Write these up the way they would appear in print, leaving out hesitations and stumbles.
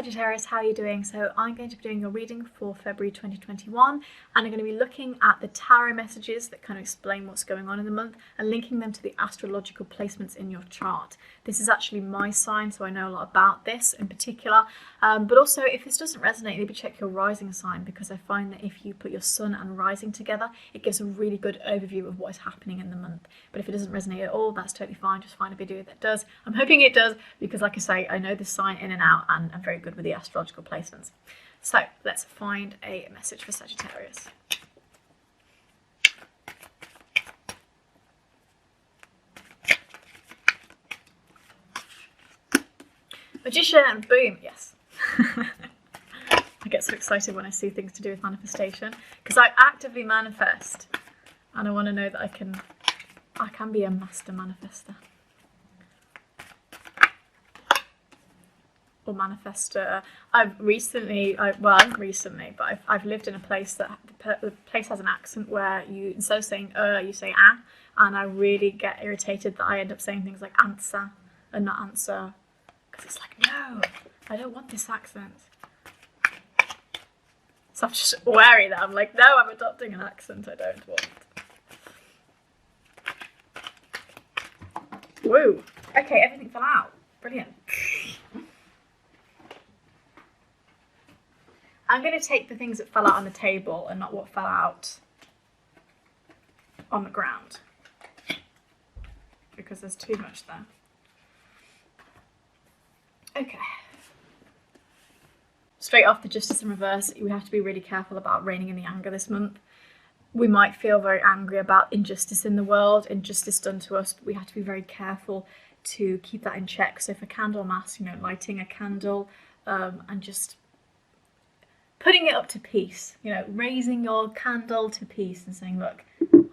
Sagittarius, how are you doing? So I'm going to be doing your reading for February 2021, and I'm going to be looking at the tarot messages that kind of explain what's going on in the month and linking them to the astrological placements in your chart. This is actually my sign, so I know a lot about this in particular, but also if this doesn't resonate, maybe check your rising sign, because I find that if you put your sun and rising together, it gives a really good overview of what is happening in the month. But if it doesn't resonate at all, that's totally fine. Just find a video that does. I'm hoping it does, because like I say, I know this sign in and out, and I'm very good with the astrological placements. So let's find a message for Sagittarius. Magician, boom, yes. I get so excited when I see things to do with manifestation, because I actively manifest, and I want to know that I can be a master manifester. Or manifester. I've lived in a place that the place has an accent where you, instead of saying you say ah, and I really get irritated that I end up saying things like answer and not answer, because it's like, no, I don't want this accent. So I'm just wary that I'm like, no, I'm adopting an accent I don't want. Woo. Okay, everything fell out. Brilliant. I'm going to take the things that fell out on the table and not what fell out on the ground, because there's too much there. Okay. Straight off the Justice in reverse, we have to be really careful about reining in the anger this month. We might feel very angry about injustice in the world, injustice done to us. We have to be very careful to keep that in check. So for candle mass, lighting a candle and just putting it up to peace, raising your candle to peace and saying, look,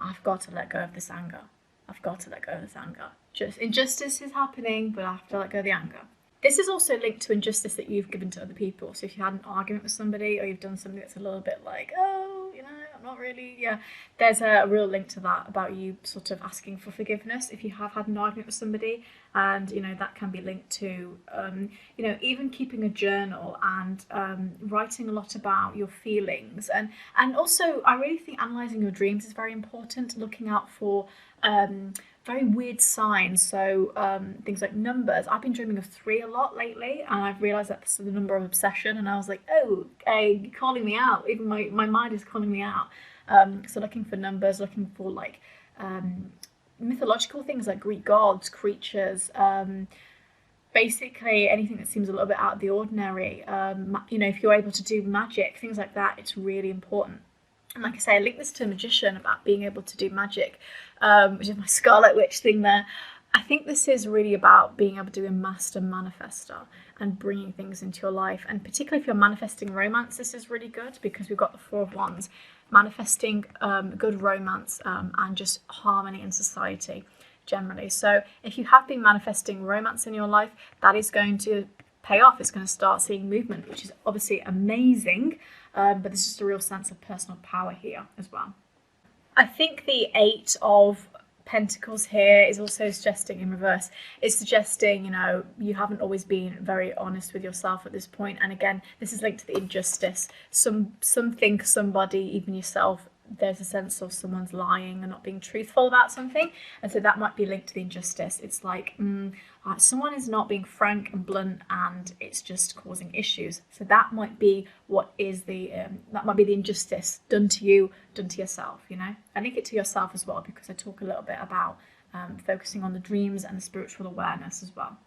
I've got to let go of this anger. I've got to let go of this anger. Just injustice is happening, but I have to let go of the anger. This is also linked to injustice that you've given to other people. So if you had an argument with somebody, or you've done something that's a little bit like, oh, I'm not really, there's a real link to that about you sort of asking for forgiveness if you have had an argument with somebody. And, that can be linked to, even keeping a journal and writing a lot about your feelings. And also, I really think analysing your dreams is very important, looking out for very weird signs. So things like numbers. I've been dreaming of 3 a lot lately, and I've realised that's the number of obsession, and I was like, oh, okay, you're calling me out. Even my mind is calling me out. So looking for numbers, looking for like mythological things like Greek gods, creatures, basically anything that seems a little bit out of the ordinary. If you're able to do magic, things like that, it's really important. And like I say, I link this to a magician about being able to do magic, which is my Scarlet Witch thing there. I think this is really about being able to be a master manifester and bringing things into your life. And particularly if you're manifesting romance, this is really good, because we've got the 4 of Wands, manifesting good romance and just harmony in society generally. So if you have been manifesting romance in your life, that is going to pay off. It's going to start seeing movement, which is obviously amazing. But there's just a real sense of personal power here as well. I think the 8 of Pentacles here is also suggesting in reverse. It's suggesting, you haven't always been very honest with yourself at this point. And again, this is linked to the injustice. Something, somebody, even yourself, there's a sense of someone's lying and not being truthful about something, and so that might be linked to the injustice. It's like someone is not being frank and blunt, and it's just causing issues. So that might be what is the injustice done to you, done to yourself. I link it to yourself as well, because I talk a little bit about focusing on the dreams and the spiritual awareness as well.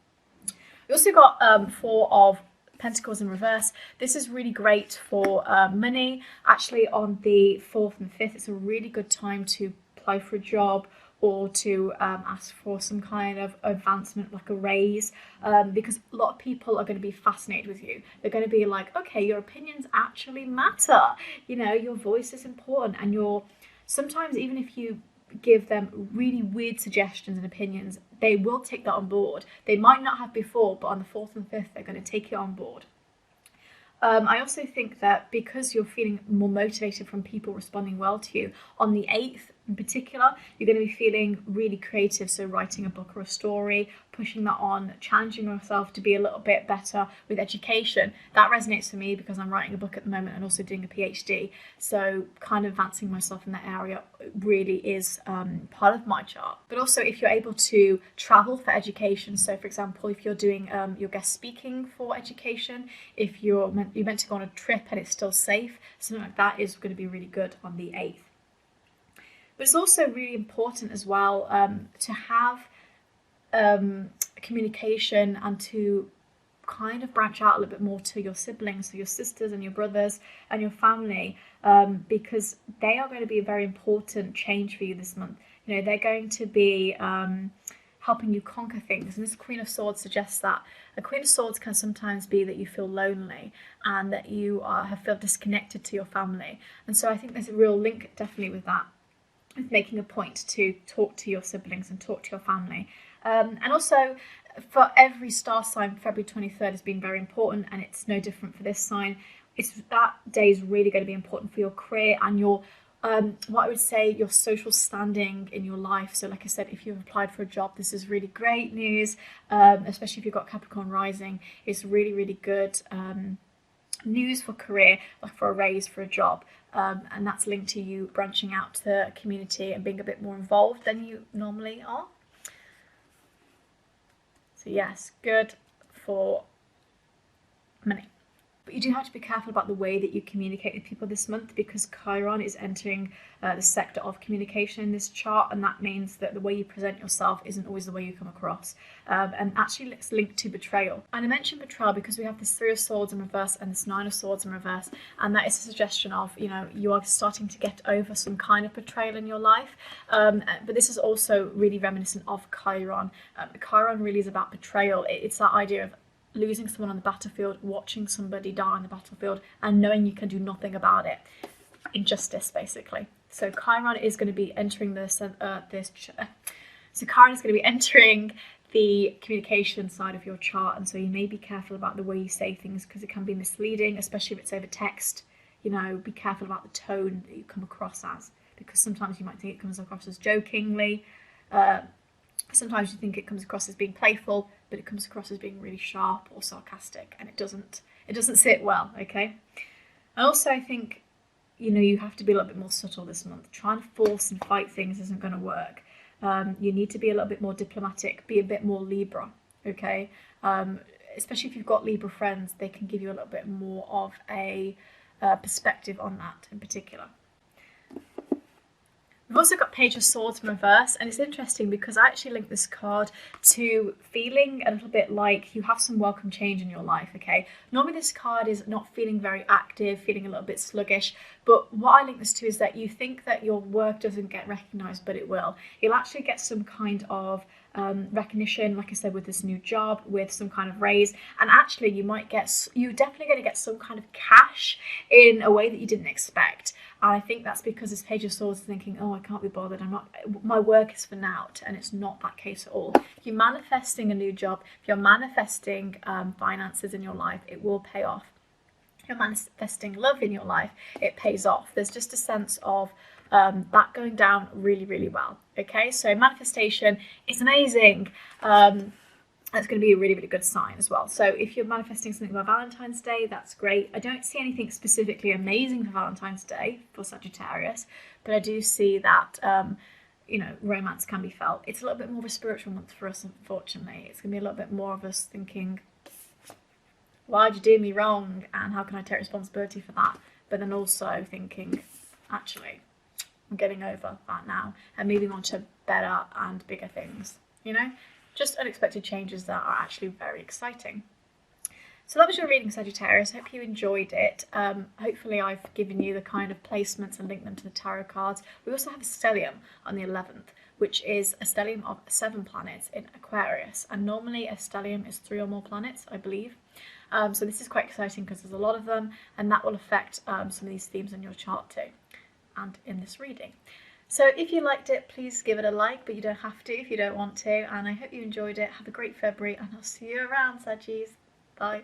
We also got 4 of Pentacles in reverse. This is really great for money. Actually, on the 4th and 5th, it's a really good time to apply for a job or to ask for some kind of advancement, like a raise, because a lot of people are going to be fascinated with you. They're going to be like, okay, your opinions actually matter. Your voice is important, and sometimes even if you give them really weird suggestions and opinions, they will take that on board. They might not have before, but on the 4th and 5th, they're going to take it on board. I also think that because you're feeling more motivated from people responding well to you, on the 8th, In particular, you're going to be feeling really creative, so writing a book or a story, pushing that on, challenging yourself to be a little bit better with education. That resonates for me because I'm writing a book at the moment and also doing a PhD, so kind of advancing myself in that area really is part of my chart. But also, if you're able to travel for education, so for example, if you're doing your guest speaking for education, if you're meant to go on a trip and it's still safe, something like that is going to be really good on the 8th. But it's also really important as well to have communication and to kind of branch out a little bit more to your siblings, so your sisters and your brothers and your family, because they are going to be a very important change for you this month. You know, they're going to be helping you conquer things. And this Queen of Swords suggests that. A Queen of Swords can sometimes be that you feel lonely and that you have felt disconnected to your family. And so I think there's a real link definitely with that. Making a point to talk to your siblings and talk to your family. And also, for every star sign, February 23rd has been very important, and it's no different for this sign. That day is really going to be important for your career and your, what I would say, your social standing in your life. So like I said, if you've applied for a job, this is really great news, especially if you've got Capricorn rising. It's really, really good news for career, like for a raise, for a job. And that's linked to you branching out to the community and being a bit more involved than you normally are. So yes, good for money. But you do have to be careful about the way that you communicate with people this month, because Chiron is entering the sector of communication in this chart, and that means that the way you present yourself isn't always the way you come across. And actually it's linked to betrayal. And I mentioned betrayal because we have this 3 of Swords in reverse and this 9 of Swords in reverse, and that is a suggestion of, you know, you are starting to get over some kind of betrayal in your life. But this is also really reminiscent of Chiron. Chiron really is about betrayal. It's that idea of losing someone on the battlefield, watching somebody die on the battlefield, and knowing you can do nothing about it. Injustice, basically. So Chiron is going to be entering Chiron is going to be entering the communication side of your chart, and so you may be careful about the way you say things because it can be misleading, especially if it's over text. You know, be careful about the tone that you come across as, because sometimes you might think it comes across as jokingly. Sometimes you think it comes across as being playful, but it comes across as being really sharp or sarcastic, and it doesn't sit well, okay? And also I think, you know, you have to be a little bit more subtle this month. Trying to force and fight things isn't going to work. You need to be a little bit more diplomatic, be a bit more Libra, okay? Especially if you've got Libra friends, they can give you a little bit more of a perspective on that in particular. We've also got Page of Swords in reverse, and it's interesting because I actually linked this card to feeling a little bit like you have some welcome change in your life, okay? Normally this card is not feeling very active, feeling a little bit sluggish, but what I link this to is that you think that your work doesn't get recognised, but it will. You'll actually get some kind of recognition, like I said, with this new job, with some kind of raise, and actually you're definitely going to get some kind of cash in a way that you didn't expect. And I think that's because this Page of Swords is thinking, oh, I can't be bothered, my work is for naught, and it's not that case at all. If you're manifesting a new job, if you're manifesting finances in your life, it will pay off. If you're manifesting love in your life, it pays off. There's just a sense of that going down really, really well. Okay, so manifestation is amazing. That's going to be a really, really good sign as well. So if you're manifesting something by Valentine's Day, that's great. I don't see anything specifically amazing for Valentine's Day for Sagittarius, but I do see that, you know, romance can be felt. It's a little bit more of a spiritual month for us, unfortunately. It's going to be a little bit more of us thinking, why'd you do me wrong? And how can I take responsibility for that? But then also thinking, actually, I'm getting over that now and moving on to better and bigger things, you know? Just unexpected changes that are actually very exciting. So that was your reading, Sagittarius. Hope you enjoyed it. Hopefully I've given you the kind of placements and linked them to the tarot cards. We also have a stellium on the 11th, which is a stellium of 7 planets in Aquarius. And normally a stellium is 3 or more planets, I believe. So this is quite exciting because there's a lot of them, and that will affect some of these themes in your chart too, and in this reading. So if you liked it, please give it a like, but you don't have to if you don't want to. And I hope you enjoyed it. Have a great February, and I'll see you around, Saggies. Bye.